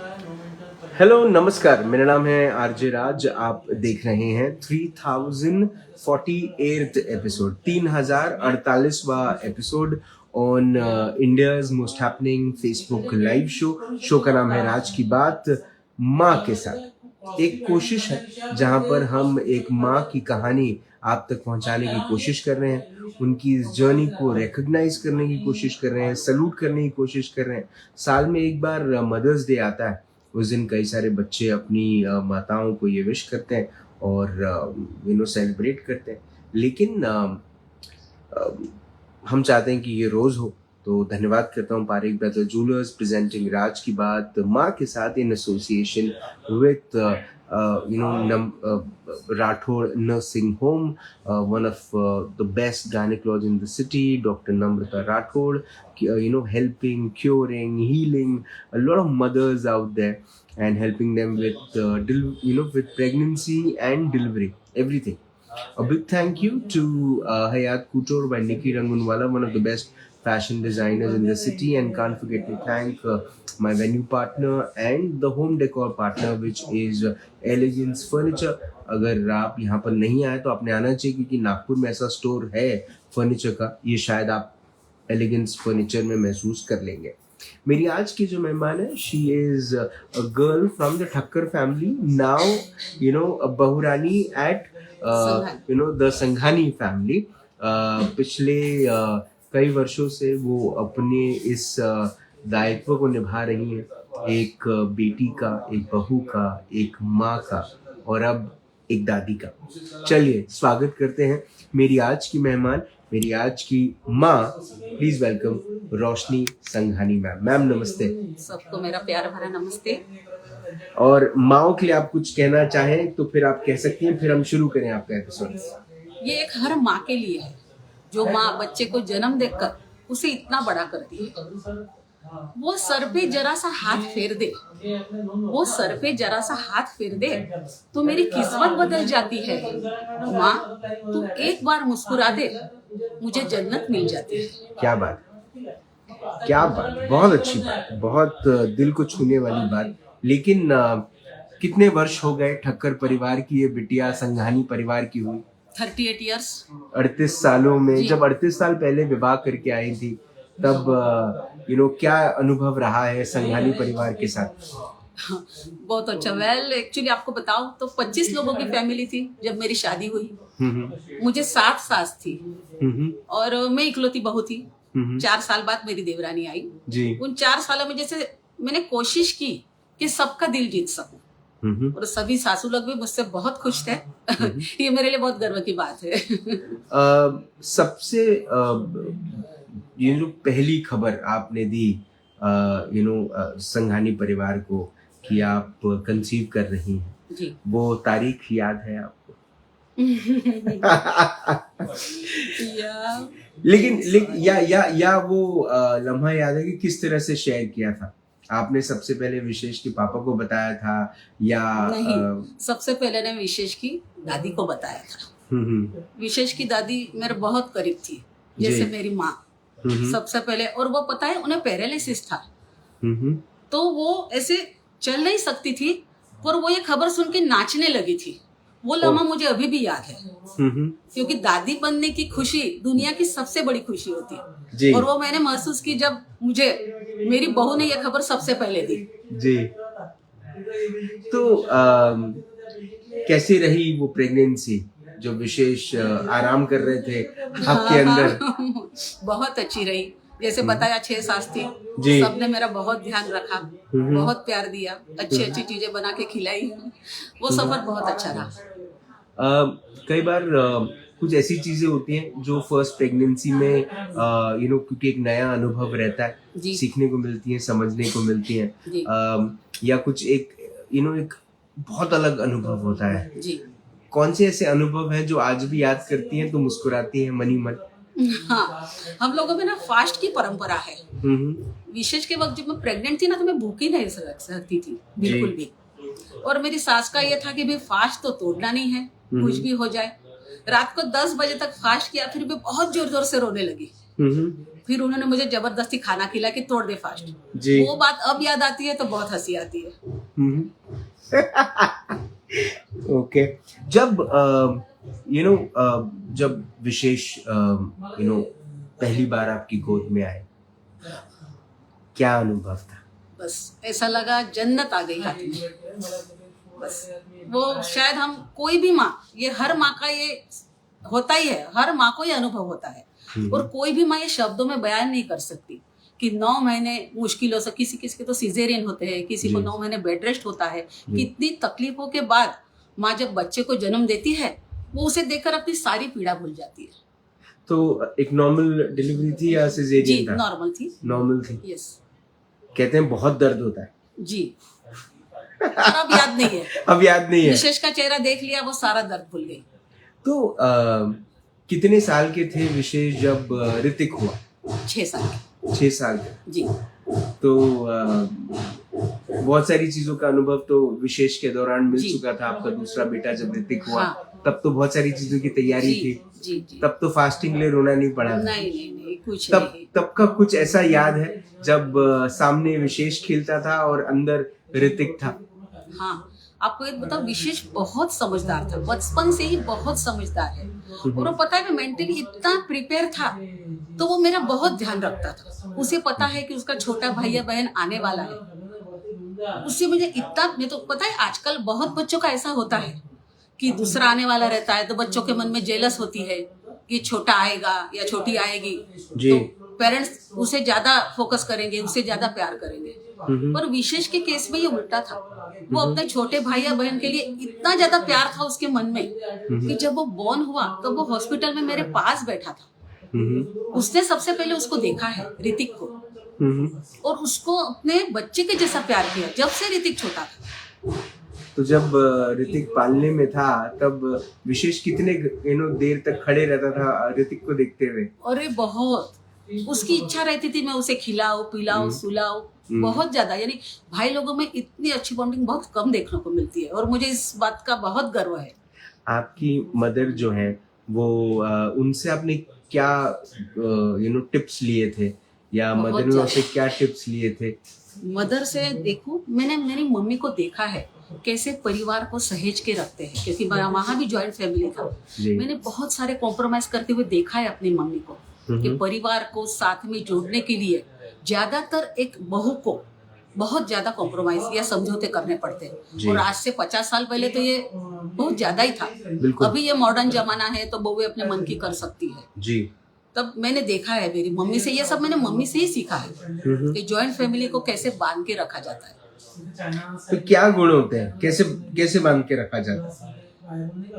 Hello नमस्कार, मेरा नाम है आरजे राज। आप देख रहे हैं 3048th एपिसोड, 3048वां episode on India's most happening Facebook live show का नाम है राज की बात माँ के साथ। एक कोशिश है जहां पर हम एक माँ की कहानी आप तक पहुंचाने की कोशिश कर रहे हैं, उनकी इस जर्नी को रिकॉग्नाइज करने की कोशिश कर रहे हैं, सैल्यूट करने की कोशिश कर रहे हैं। साल में एक बार मदर्स डे आता है, उस दिन कई सारे बच्चे अपनी माताओं को ये विश करते हैं और सेलिब्रेट करते हैं। लेकिन हम चाहते हैं कि ये रोज हो, तो धन्यवाद करता हूँ पारेख ब्रदर जूलर्स प्रेजेंटिंग राज की बात माँ के साथ in association with Rathod Nursing Home, one of the best gynecologists in the city, Dr. Namrata Rathod, helping, curing, healing a lot of mothers out there and helping them with with pregnancy and delivery, everything. A big thank you to Hayat Couture by Nikki Rangunwala, one of the best fashion designers in the city, and can't forget to thank my venue partner and the home decor partner, which is Elegance Furniture. अगर आप यहाँ पर नहीं आए तो आपने आना चाहिए, क्योंकि नागपुर में ऐसा स्टोर है फर्नीचर का, ये शायद आप एलिगेंस फर्नीचर में महसूस कर लेंगे। मेरी आज की जो मेहमान है, she is a girl from the Thakkar family, now bahurani at the Sanghani family. पिछले कई वर्षों से वो अपने इस दायित्व को निभा रही हैं, एक बेटी का, एक बहू का, एक माँ का और अब एक दादी का। चलिए स्वागत करते हैं मेरी आज की मेहमान, मेरी आज की माँ। Please welcome Roshni Sanghani ma'am. Ma'am नमस्ते। सबको मेरा प्यार भरा नमस्ते। और माओ के लिए आप कुछ कहना चाहें तो फिर आप कह सकती हैं, फिर हम शुरू करें आपका एपिसोड। ये एक हर माँ के लिए है, जो माँ बच्चे को जन्म देकर उसे इतना बड़ा करती है। वो सर पे जरा सा हाथ फेर दे, वो सर पे जरा सा हाथ फेर दे तो मेरी किस्मत बदल जाती है। माँ तू एक बार मुस्कुरा दे, मुझे जन्नत मिल जाती है। क्या बात, क्या बात, बहुत अच्छी बात, बहुत दिल को छूने वाली बात। लेकिन कितने वर्ष हो गए ठक्कर परिवार की ये बिटिया संघानी परिवार की हुई? 38 ईयर्स। 38 सालों में, जब 38 साल पहले विवाह करके आई थी, तब क्या अनुभव रहा है संघानी परिवार के साथ? बहुत अच्छा। वेल एक्चुअली आपको बताऊं तो 25 लोगों की फैमिली थी जब मेरी शादी हुई। मुझे 7 सास थी और मैं इकलौती बहू थी। 4 साल बाद मेरी देवरानी आई जी। उन 4 सालों में जैसे मैंने कोशिश की कि सबका दिल जीत सकूं, और सभी सासू लोग भी मुझसे बहुत खुश थे। ये मेरे लिए बहुत गर्व की बात है। सबसे ये जो पहली खबर आपने दी संघानी परिवार को कि आप कंसीव कर रही हैं जी, वो तारीख याद है आपको? लेकिन या वो लम्हा याद है कि किस तरह से शेयर किया था आपने? सबसे पहले विशेष की पापा को बताया था या नहीं? सबसे पहले ने विशेष की दादी को बताया था। विशेष की दादी मेरे बहुत करीब थी, जैसे मेरी माँ सबसे पहले। और वो पता है उन्हें पैरालिसिस था, तो वो ऐसे चल नहीं सकती थी, पर वो ये खबर सुन के नाचने लगी थी। वो लम्हा मुझे अभी भी याद है, क्योंकि दादी बनने की खुशी दुनिया की सबसे बड़ी खुशी होती है। और वो मैंने महसूस की जब मुझे मेरी बहू ने ये खबर सबसे पहले दी जी। तो कैसी रही वो प्रेगनेंसी, जो विशेष आराम कर रहे थे आपके अंदर? बहुत अच्छी रही। जैसे बताया 6 सास थी, सबने मेरा बहुत ध्यान रखा, बहुत प्यार दिया, अच्छी अच्छी चीजें बना के खिलाई। वो सफर बहुत अच्छा रहा। कई बार कुछ ऐसी चीजें होती हैं जो फर्स्ट प्रेगनेंसी में क्योंकि एक नया अनुभव रहता है, सीखने को मिलती है, समझने को मिलती है, या कुछ एक बहुत अलग अनुभव होता है जी। कौन से ऐसे अनुभव हैं जो आज भी याद करती हैं तो मुस्कुराती हैं मनी मन? हाँ, हम लोगों में ना फास्ट की परंपरा है। विशेष के वक्त जब मैं प्रेग्नेंट थी ना, तो मैं भूखी नहीं सकती थी बिल्कुल भी। और मेरी सास का ये था कि भाई फास्ट तो तोड़ना नहीं है, कुछ भी हो जाए। रात को 10 बजे तक फास्ट किया, फिर भी बहुत जोर जोर से रोने लगी। फिर उन्होंने मुझे जबरदस्ती खाना खिला कि तोड़ दे फास्ट। जी। वो बात अब याद आती है तो बहुत हंसी आती है। ओके। जब जब विशेष पहली बार आपकी गोद में आए, क्या अनुभव था? बस ऐसा लगा जन्नत आ गई हाथ में। बस वो शायद हम कोई भी माँ, ये हर माँ का ये होता ही है, हर माँ को ये अनुभव होता है और कोई भी माँ ये शब्दों में बयान नहीं कर सकती कि 9 महीने मुश्किलों से, किसी किसी के तो सिजेरियन होते हैं, किसी को 9 महीने बेड रेस्ट होता है। कितनी तकलीफों के बाद माँ जब बच्चे को जन्म देती है वो उसे देखकर अपनी सारी पीड़ा भूल जाती है। तो एक नॉर्मल डिलीवरी थी या सिजेरियन था? नॉर्मल थी। नॉर्मल थी। यस। कहते हैं बहुत दर्द होता है। जी। और अब याद नहीं है। अब याद नहीं है। विशेष का चेहरा देख लिया, वो सारा दर्द भूल गई। तो कितने साल के थे विशेष जब ऋतिक हुआ? 6 साल के। 6 साल के। जी। तो बहुत सारी चीजों का अनुभव तो विशेष के दौरान मिल चुका था। आपका दूसरा बेटा जब ऋतिक हुआ, हाँ। तब तो बहुत सारी चीजों की तैयारी थी। जी जी। तब तो फास्टिंग ले रोना नहीं पड़ा। नहीं कुछ तब नहीं। तब का कुछ ऐसा याद है जब सामने विशेष खेलता था और अंदर ऋतिक था? हाँ, आपको एक बताओ, विशेष बहुत समझदार था, बचपन से ही बहुत समझदार है और वो पता है मैं मेंटली इतना प्रिपेयर था तो वो मेरा बहुत ध्यान रखता था। उसे पता है कि उसका छोटा भाई या बहन आने वाला है। उससे मुझे इतना, मैं तो पता है आजकल बहुत बच्चों का ऐसा होता है कि दूसरा आने वाला रहता है तो बच्चों के मन में जेलस होती है कि छोटा आएगा या छोटी आएगी, तो पेरेंट्स उसे ज्यादा फोकस करेंगे, उसे ज्यादा प्यार करेंगे। पर विशेष के केस में ये उल्टा था। वो अपने छोटे भाई या बहन के लिए इतना ज्यादा प्यार था उसके मन में कि जब वो बॉर्न हुआ तो वो हॉस्पिटल में मेरे पास बैठा था। उसने सबसे पहले उसको देखा है, ऋतिक को, और उसको अपने बच्चे के जैसा प्यार किया जब से ऋतिक छोटा था। तो जब ऋतिक पालने में था तब विशेष कितने देर तक खड़े रहता था ऋतिक को देखते हुए? अरे बहुत, उसकी इच्छा रहती थी मैं उसे खिलाऊं पिलाऊं सुलाऊं, बहुत ज्यादा। यानी भाई लोगों में इतनी अच्छी बॉन्डिंग बहुत कम देखने को मिलती है और मुझे इस बात का बहुत गर्व है। आपकी मदर जो है वो उनसे आपने क्या टिप्स लिए थे या मदर ने आपसे क्या टिप्स लिए थे? मदर से देखो, मैंने मेरी मम्मी को देखा है कैसे परिवार को सहेज के रखते हैं, क्योंकि वहाँ भी जॉइंट फैमिली था। मैंने बहुत सारे कॉम्प्रोमाइज करते हुए देखा है अपनी मम्मी को कि परिवार को साथ में जोड़ने के लिए ज्यादातर एक बहू को बहुत ज्यादा कॉम्प्रोमाइज या समझौते करने पड़ते हैं। और आज से 50 साल पहले तो ये बहुत ज्यादा ही था। अभी ये मॉडर्न जमाना है तो बहुएं अपने मन की कर सकती है जी। तब मैंने देखा है मेरी मम्मी से, ये सब मैंने मम्मी से ही सीखा है कि जॉइंट फैमिली को कैसे बांध के रखा जाता है। तो क्या गुण होते हैं, कैसे कैसे बांध के रखा जाता है?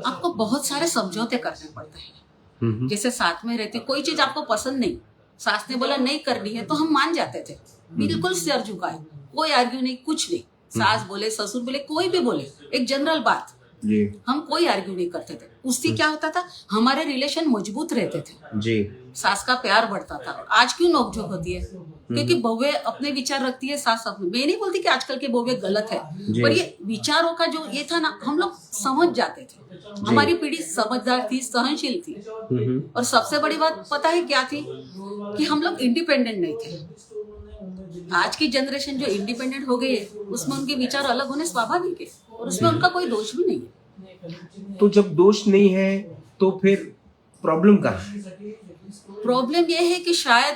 आपको बहुत सारे समझौते करने पड़ते हैं। जैसे साथ में रहते, कोई चीज आपको पसंद नहीं, सास ने बोला नहीं करनी है तो हम मान जाते थे, बिल्कुल सिर झुकाए, कोई आर्ग्यू नहीं, कुछ नहीं। सास बोले, ससुर बोले, कोई भी बोले, एक जनरल बात, हम कोई आर्ग्यू नहीं करते थे। उससे क्या होता था, हमारे रिलेशन मजबूत रहते थे जी। सास का प्यार बढ़ता था। आज क्यों नोकझोंक होती है? क्योंकि बहुएं अपने विचार रखती है, सास अपने। मैं नहीं बोलती कि आजकल के बहुएं गलत है, पर ये विचारों का जो ये था ना, हम लोग समझ जाते थे। हमारी पीढ़ी समझदार थी, सहनशील थी, और सबसे बड़ी बात पता है क्या थी कि हम लोग इंडिपेंडेंट नहीं थे। आज की जनरेशन जो इंडिपेंडेंट हो गई है उसमें उनके विचार अलग होने स्वाभाविक है और उसमें उनका कोई दोष भी नहीं है। तो जब दोष नहीं है तो फिर प्रॉब्लम कहाँ है? प्रॉब्लम ये है कि शायद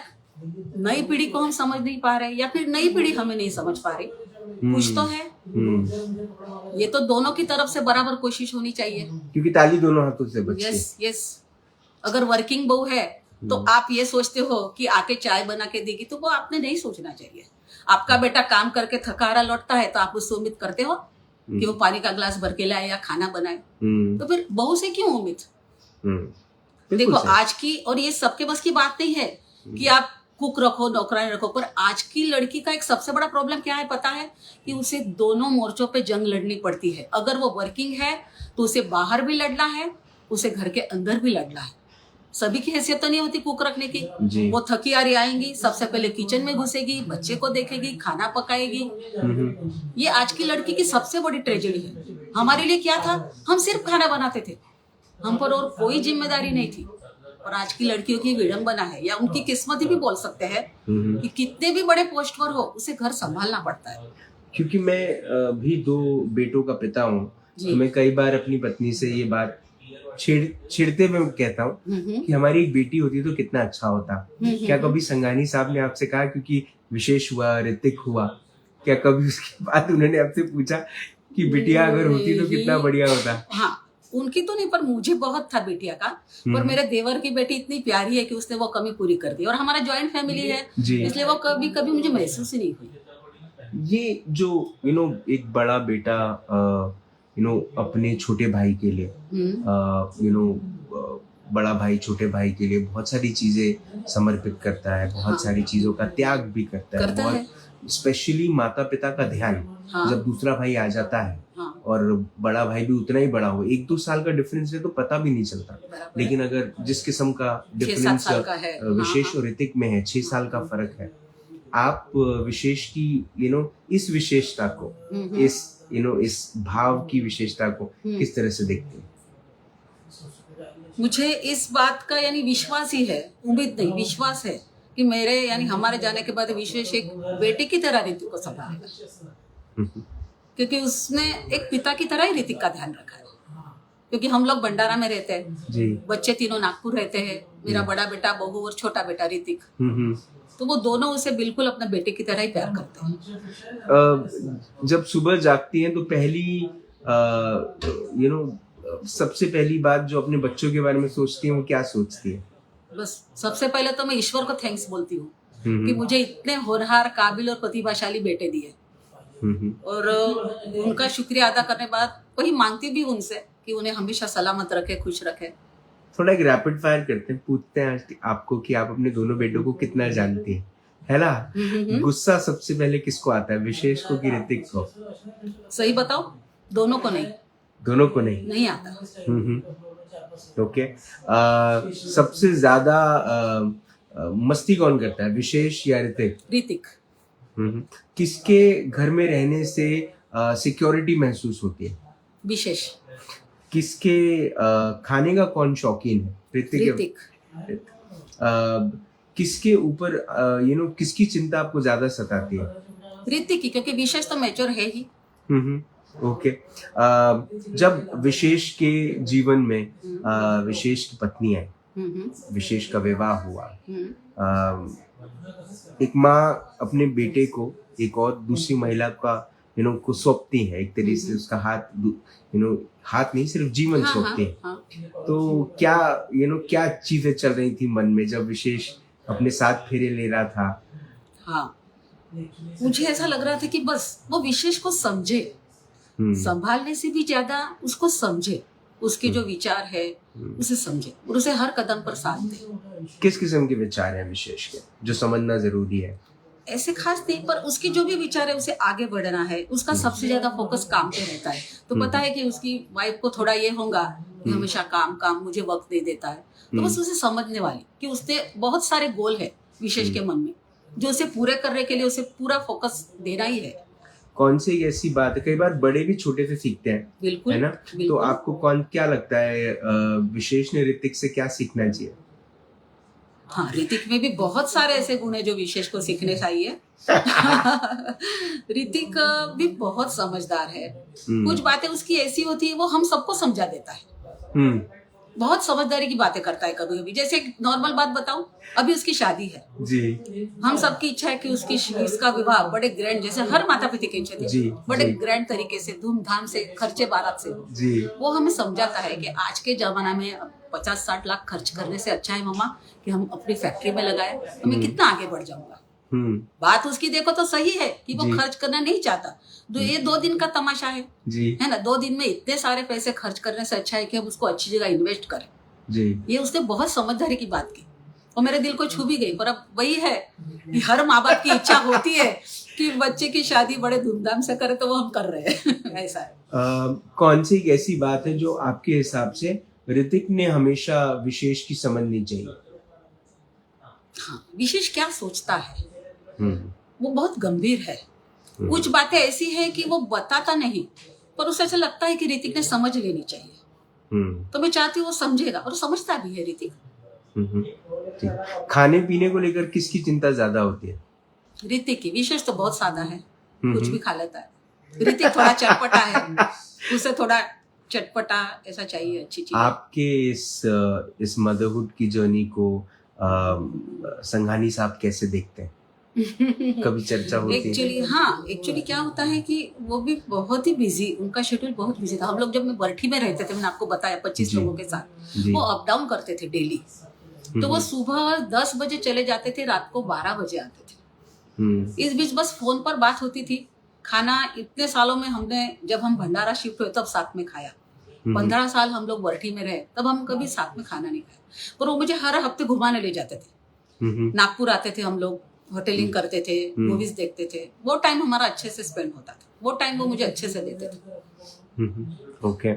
नई पीढ़ी को हम समझ नहीं पा रहे या फिर नई पीढ़ी हमें नहीं समझ पा रही। कुछ तो है। ये तो दोनों की तरफ से बराबर कोशिश होनी चाहिए, क्योंकि ताली दोनों हाथों से बजती है। यस। अगर वर्किंग बहू है तो आप ये सोचते हो कि आके चाय बना के देगी, तो वो आपने नहीं सोचना चाहिए। आपका बेटा काम करके थका हारा लौटता है तो आप उससे उम्मीद करते हो कि वो पानी का ग्लास भर के लाए या खाना बनाए, तो फिर बहू से क्यों उम्मीद? देखो आज की, और ये सबके बस की बात नहीं है कि आप कुक रखो, नौकरानी रखो, पर आज की लड़की का एक सबसे बड़ा प्रॉब्लम क्या है पता है? कि उसे दोनों मोर्चों पे जंग लड़नी पड़ती है। अगर वो वर्किंग है तो उसे बाहर भी लड़ना है, उसे घर के अंदर भी लड़ना है। सभी की हैसियत तो नहीं होती कुक रखने की। वो थकी हारी आएंगी, सबसे पहले किचन में घुसेगी, बच्चे को देखेगी, खाना पकाएगी। ये आज की लड़की की सबसे बड़ी ट्रेजेडी है। हमारे लिए क्या था, हम सिर्फ खाना बनाते थे, हम पर और कोई जिम्मेदारी नहीं थी। और आज की लड़कियों की विडंबना है या उनकी किस्मत ही भी बोल सकते हैं कि कितने भी बड़े पोस्ट पर हो उसे घर संभालना पड़ता है। क्योंकि मैं भी 2 बेटों का पिता हूँ, तो मैं कई बार अपनी पत्नी से ये बात छिड़ते में कहता हूँ कि हमारी एक बेटी होती तो कितना अच्छा होता। क्या कभी संगानी साहब ने आपसे कहा, क्योंकि विशेष हुआ, ऋतिक हुआ, क्या कभी उसके बाद उन्होंने आपसे पूछा कि बिटिया अगर होती तो कितना बढ़िया होता? हाँ, उनकी तो नहीं, पर मुझे बहुत था बिटिया का। पर मेरे देवर की बेटी इतनी प्यारी है कि उसने वो कमी पूरी कर दी, और हमारा जॉइंट फैमिली है इसलिए वो कभी कभी मुझे महसूस ही नहीं हुई। ये जो एक बड़ा बेटा अपने छोटे भाई के लिए बड़ा भाई छोटे भाई के लिए बहुत सारी चीजें समर्पित करता है, बहुत सारी चीजों का त्याग भी करता है, बहुत स्पेशली माता पिता का ध्यान। जब दूसरा भाई आ जाता है और बड़ा भाई भी उतना ही बड़ा हो, 1-2 साल का डिफरेंस है तो पता भी नहीं चलता, लेकिन अगर जिस किस्म का डिफरेंस विशेष और ऋतिक में है, 6 साल का फर्क है, आप विशेष की इस विशेषता को, इस भाव की विशेषता को किस तरह से देखते हैं? मुझे इस बात का यानी विश्वास ही है, उम्मीद नहीं विश्वास है कि मेरे यानी हमारे जाने के बाद विशेष एक बेटे की तरह ऋतिक को संभालेगा, क्योंकि उसने एक पिता की तरह ही ऋतिक का ध्यान रखा है। क्योंकि हम लोग भंडारा में रहते हैं, बच्चे तीनों नागपुर रहते हैं, मेरा बड़ा बेटा बहू और छोटा बेटा ऋतिक, तो वो दोनों उसे बिल्कुल अपने बेटे की तरह ही प्यार करते हैं। जब सुबह जागती हैं तो पहली सबसे पहली बात जो अपने बच्चों के बारे में सोचती हैं वो क्या सोचती है? बस सबसे पहले तो मैं ईश्वर को थैंक्स बोलती हूँ कि मुझे इतने होनहार, काबिल और प्रतिभाशाली बेटे दिए, और उनका शुक्रिया अदा करने के बाद वही मांगती भी उनसे कि उन्हें हमेशा सलामत रखे, खुश रखे। थोड़ा एक रैपिड फायर करते हैं, पूछते हैं आपको कि आप अपने दोनों बेटों को कितना जानती हैं, है ना? गुस्सा सबसे पहले किसको आता है, विशेष को कि ऋतिक को? सही बताओ, दोनों को नहीं। दोनों को नहीं आता। ओके। सबसे ज्यादा मस्ती कौन करता है, विशेष या ऋतिक? ऋतिक। किसके घर में रहने से सिक्योरिटी महसूस होती है? विशेष। किसके खाने का कौन शौकीन है? ऋतिक। किसके ऊपर किसकी चिंता आपको ज्यादा सताती है? ऋतिक की, क्योंकि विशेष तो मैच्योर है ही। ओके। जब विशेष के जीवन में विशेष की पत्नी आई, विशेष का विवाह हुआ, एक माँ अपने बेटे को एक और दूसरी महिला का को सौंपती है, एक तरीके से उसका हाथ नहीं सिर्फ जीवन सौंपती है। तो क्या क्या चीजें चल रही थी मन में जब विशेष अपने साथ फेरे ले रहा था? हाँ, मुझे ऐसा लग रहा था कि बस वो विशेष को समझे, संभालने से भी ज्यादा उसको समझे, उसके जो विचार है उसे समझे और उसे हर कदम पर साथ दे। किस किस्म के विचार हैं विशेष के जो समझना जरूरी है? ऐसे खास नहीं, पर उसके जो भी विचार है उसे आगे बढ़ना है, उसका सबसे ज्यादा फोकस काम पे रहता है। तो पता है कि उसकी वाइफ को थोड़ा ये होगा कि हमेशा काम मुझे वक्त दे देता है, तो बस उसे समझने वाली कि उसने बहुत सारे गोल है विशेष के मन में, जो उसे पूरे करने के लिए उसे पूरा फोकस देना ही है। कौन सी ऐसी बात है, कई बार बड़े भी छोटे से सीखते हैं, बिल्कुल, है ना? तो आपको क्या लगता है विशेष ने ऋतिक से क्या सीखना चाहिए? हाँ, ऋतिक में भी बहुत सारे ऐसे गुण है जो विशेष को सीखने चाहिए। ऋतिक भी बहुत समझदार है, कुछ बातें उसकी ऐसी होती है वो हम सबको समझा देता है, बहुत समझदारी की बातें करता है। कभी कभी जैसे नॉर्मल बात बताऊं, अभी उसकी शादी है जी, हम सबकी इच्छा है कि इसका विवाह बड़े ग्रैंड, जैसे हर माता पिता की इच्छा थी, बड़े ग्रैंड तरीके से, धूमधाम से, खर्चे बारात से जी। वो हमें समझाता है कि आज के जमाना में 50-60 लाख खर्च करने से अच्छा है मामा कि हम अपनी फैक्ट्री में लगाए, तो मैं कितना आगे बढ़ जाऊंगा। बात उसकी देखो तो सही है कि वो खर्च करना नहीं चाहता, तो ये 2 दिन का तमाशा है जी, है ना? 2 दिन में इतने सारे पैसे खर्च करने से अच्छा है कि हम उसको अच्छी जगह इन्वेस्ट करें जी। ये उसने बहुत समझदारी की बात की और मेरे दिल को छू भी गई। पर अब वही है कि हर माँ बाप की इच्छा होती है कि बच्चे की शादी बड़े धूमधाम से करे, तो वो हम कर रहे हैं। ऐसा है। कौन सी ऐसी बात है जो आपके हिसाब से ऋतिक ने हमेशा विशेष की समझनी चाहिए? हाँ, विशेष क्या सोचता है वो बहुत गंभीर है। कुछ बातें ऐसी है कि वो बताता नहीं, पर उसे ऐसा लगता है कि ऋतिक ने समझ लेनी चाहिए, तो मैं चाहती हूँ वो समझेगा, और समझता भी है ऋतिक। ठीक। खाने पीने को लेकर किसकी चिंता ज्यादा होती है? ऋतिक की। विशेष तो बहुत सादा है, हम्म, कुछ भी खा लेता है। ऋतिक थोड़ा चटपटा है, उसे थोड़ा चटपटा ऐसा चाहिए, अच्छी चीज। आपके इस मदरहुड की जर्नी को संघानी साहब कैसे देखते हैं? कभी चर्चा होती है? एक्चुअली हाँ, एक्चुअली क्या होता है कि वो भी बहुत ही बिजी, उनका शेड्यूल बहुत बिजी था। हम लोग जब मैं बरठी में रहते थे, मैंने आपको बताया 25 जी। लोगों के साथ, जी। वो अप डाउन करते थे डेली। तो वो सुबह 10 बजे चले जाते थे, रात को 12 बजे आते थे। इस बीच बस फोन पर बात होती थी। खाना इतने सालों में हमने, जब हम भंडारा शिफ्ट हुए तब साथ में खाया। 15 साल हम लोग बरठी में रहे, तब हम कभी साथ में खाना नहीं खाया। पर वो मुझे हर हफ्ते घुमाने ले जाते थे। नागपुर आते थे, हम लोग होटलिंग करते थे, मूवीज देखते थे। वो टाइम हमारा अच्छे से स्पेंड होता था, वो टाइम वो मुझे अच्छे से देते थे। ओके।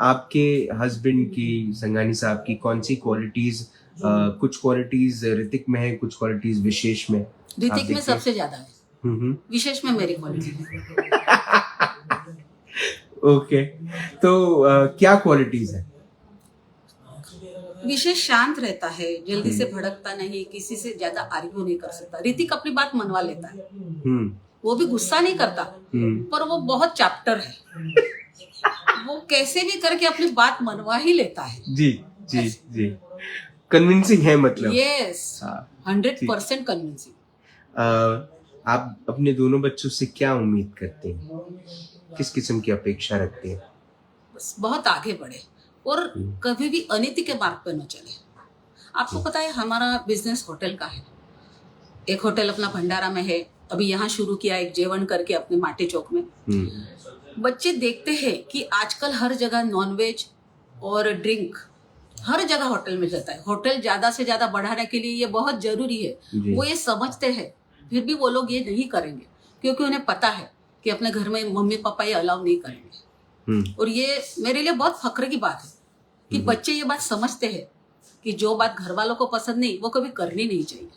आपके हस्बैंड की, संगानी साहब की कौन सी क्वालिटीज, कुछ क्वालिटीज ऋतिक में है, कुछ क्वालिटीज विशेष में? ऋतिक में सबसे ज्यादा है, विशेष में मेरी क्वालिटी है। ओके। तो क्या क्वालिटीज है? विशेष शांत रहता है, जल्दी से भड़कता नहीं, किसी से ज्यादा आर्ग्यू नहीं कर सकता। ऋतिक अपनी बात मनवा लेता है, वो भी गुस्सा नहीं करता, पर वो बहुत चैप्टर है। वो कैसे भी करके अपनी बात मनवा ही लेता है। जी जी जी, कन्विंसिंग है मतलब। Yes, 100% convincing. आप अपने दोनों बच्चों से क्या उम्मीद करते हैं? किस किस्म की अपेक्षा रखते हैं? बस बहुत आगे बढ़े और कभी भी अनीति के मार्ग पर न चले। आपको पता है हमारा बिजनेस होटल का है। एक होटल अपना भंडारा में है, अभी यहाँ शुरू किया एक जेवन करके अपने माटी चौक में। बच्चे देखते हैं कि आजकल हर जगह नॉनवेज और ड्रिंक हर जगह होटल में जाता है। होटल ज्यादा से ज्यादा बढ़ाने के लिए ये बहुत जरूरी है। वो ये समझते हैं, फिर भी वो लोग ये नहीं करेंगे, क्योंकि उन्हें पता है कि अपने घर में मम्मी पापा ये अलाउ नहीं करेंगे। और ये मेरे लिए बहुत फक्र की बात है कि बच्चे ये बात समझते हैं कि जो बात घर वालों को पसंद नहीं, वो कभी करनी नहीं चाहिए।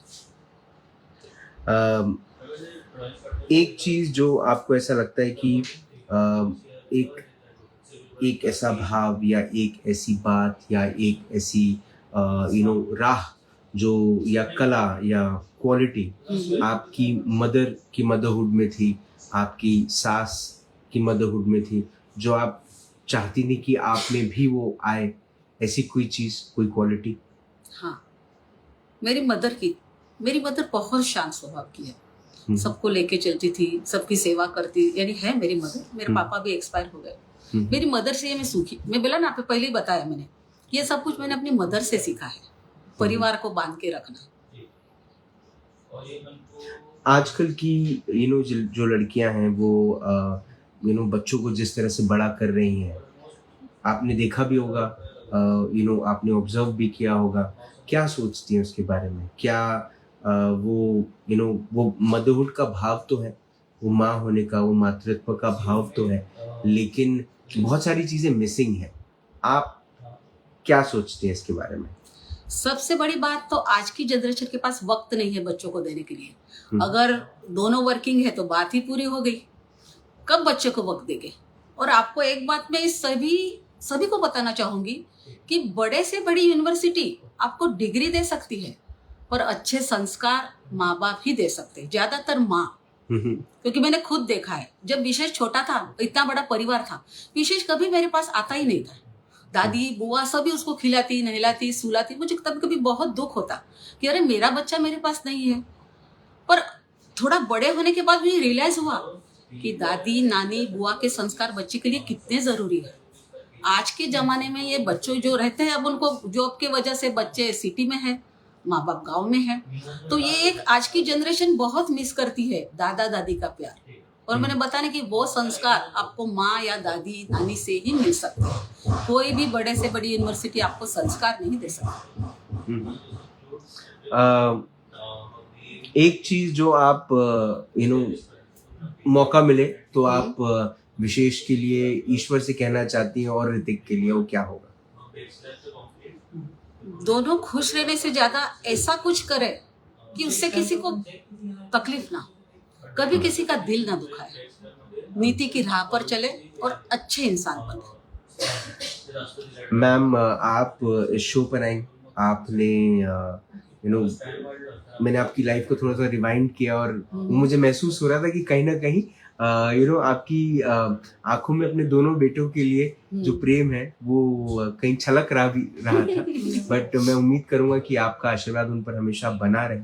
एक चीज जो आपको ऐसा लगता है कि एक ऐसा भाव या एक ऐसी बात या एक ऐसी राह जो, या कला या क्वालिटी आपकी मदर की मदरहुड में थी, आपकी सास की मदरहुड में थी, जो आप चाहती थी कि आप में भी वो आए, ऐसी कोई चीज, कोई क्वालिटी? हाँ, मेरी मदर बहुत शांत स्वभाव की है। सबको लेके चलती थी, सबकी सेवा करती, यानी है मेरी मदर। मेरे पापा भी एक्सपायर हो गए। मेरी मदर से मैं सूखी, मैं बोला ना, आपको पहले ही बताया मैंने, ये सब कुछ मैंने अपनी मदर से सीखा है, परिवार को बांध के रखना। आजकल की जो लड़कियां हैं वो बच्चों को जिस तरह से बड़ा कर रही हैं, आपने देखा भी होगा, आपने ऑब्जर्व भी किया होगा, क्या सोचती हैं उसके बारे में? क्या वो मदरहुड का भाव तो है, वो माँ होने का, वो मातृत्व का भाव तो है, लेकिन बहुत सारी चीजें मिसिंग है। आप क्या सोचते हैं इसके बारे में? सबसे बड़ी बात तो आज की जनरेशन के पास वक्त नहीं है बच्चों को देने के लिए। अगर दोनों वर्किंग है तो बात ही पूरी हो गई। कब बच्चे को वक्त देंगे? और आपको एक बात मैं सभी को बताना चाहूंगी कि बड़े से बड़ी यूनिवर्सिटी आपको डिग्री दे सकती है, पर अच्छे संस्कार माँ बाप ही दे सकते हैं, ज्यादातर माँ। क्योंकि मैंने खुद देखा है, जब विशेष छोटा था, इतना बड़ा परिवार था, विशेष कभी मेरे पास आता ही नहीं था। दादी बुआ सभी उसको खिलाती, नहलाती, सुलाती। मुझे कभी कभी बहुत दुख होता कि अरे मेरा बच्चा मेरे पास नहीं है। पर थोड़ा बड़े होने के बाद मुझे रियलाइज हुआ कि दादी नानी बुआ के संस्कार बच्चे के लिए कितने जरूरी है। आज के जमाने में ये बच्चों जो रहते हैं, अब उनको जॉब के वजह से बच्चे सिटी में है, माँ बाप गाँव में है, तो ये एक आज की जनरेशन बहुत मिस करती है दादा दादी का प्यार। और मैंने बताने कि वो संस्कार आपको माँ या दादी नानी से ही मिल सकते हैं। कोई भी बड़े से बड़ी यूनिवर्सिटी आपको संस्कार नहीं दे सकती। एक चीज जो आप मौका मिले तो आप विशेष के लिए ईश्वर से कहना चाहती हैं, और ऋतिक के लिए वो क्या होगा? दोनों खुश रहने से ज्यादा ऐसा कुछ करे कि उससे किसी को तकलीफ ना, कभी किसी का दिल ना दुखाए, नीति की राह पर चले और अच्छे इंसान बने। मैम, आप इस शो पर आई, आपने मैंने आपकी लाइफ को थोड़ा सा रिवाइंड किया और मुझे महसूस हो रहा था कि कहीं ना कहीं आपकी आंखों में अपने दोनों बेटों के लिए जो प्रेम है वो कहीं छलक रहा था। बट मैं उम्मीद करूंगा कि आपका आशीर्वाद उन पर हमेशा बना रहे,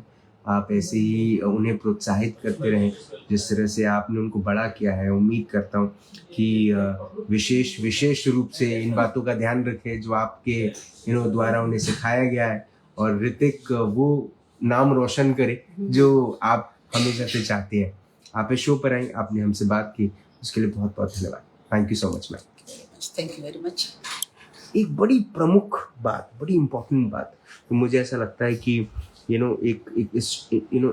आप ऐसे ही उन्हें प्रोत्साहित करते रहें जिस तरह से आपने उनको बड़ा किया है। उम्मीद करता हूँ कि विशेष रूप से इन बातों का ध्यान रखें जो आपके द्वारा उन्हें सिखाया गया है, और ऋतिक वो नाम रोशन करे जो आप हमेशा से चाहते हैं। आप इस शो पर आई, आपने हमसे बात की, उसके लिए बहुत बहुत धन्यवाद। Thank you so much ma'am. Thank you very much. एक बड़ी प्रमुख बात, बड़ी इम्पोर्टेंट बात, तो मुझे ऐसा लगता है कि एक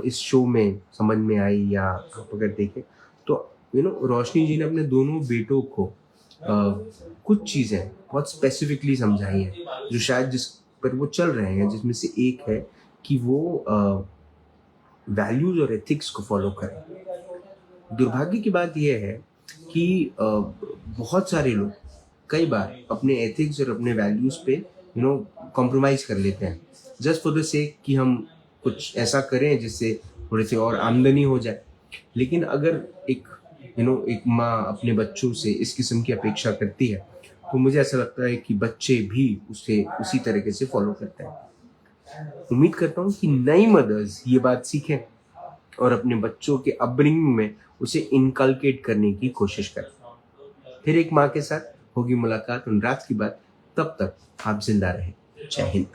इस शो में समझ में आई, या आप अगर देखें तो रोशनी जी ने अपने दोनों बेटों को कुछ चीज़ें बहुत स्पेसिफिकली समझाई हैं जो शायद जिस पर वो चल रहे हैं, जिसमें से एक है कि वो वैल्यूज और एथिक्स को फॉलो करें। दुर्भाग्य की बात यह है कि बहुत सारे लोग कई बार अपने एथिक्स और अपने वैल्यूज पे कॉम्प्रोमाइज कर लेते हैं जस्ट फॉर द सेक कि हम कुछ ऐसा करें जिससे थोड़ी सी और आमदनी हो जाए। लेकिन अगर एक माँ अपने बच्चों से इस किस्म की अपेक्षा करती है तो मुझे ऐसा लगता है कि बच्चे भी उसे उसी तरीके से फॉलो करते हैं। उम्मीद करता हूँ कि नई मदर्स ये बात सीखें और अपने बच्चों के अपब्रिंगिंग में उसे इनकलकेट करने की कोशिश करें। फिर एक माँ के साथ होगी मुलाकात उन रात की बात, तब तक आप जिंदा रहें। जय हिंद।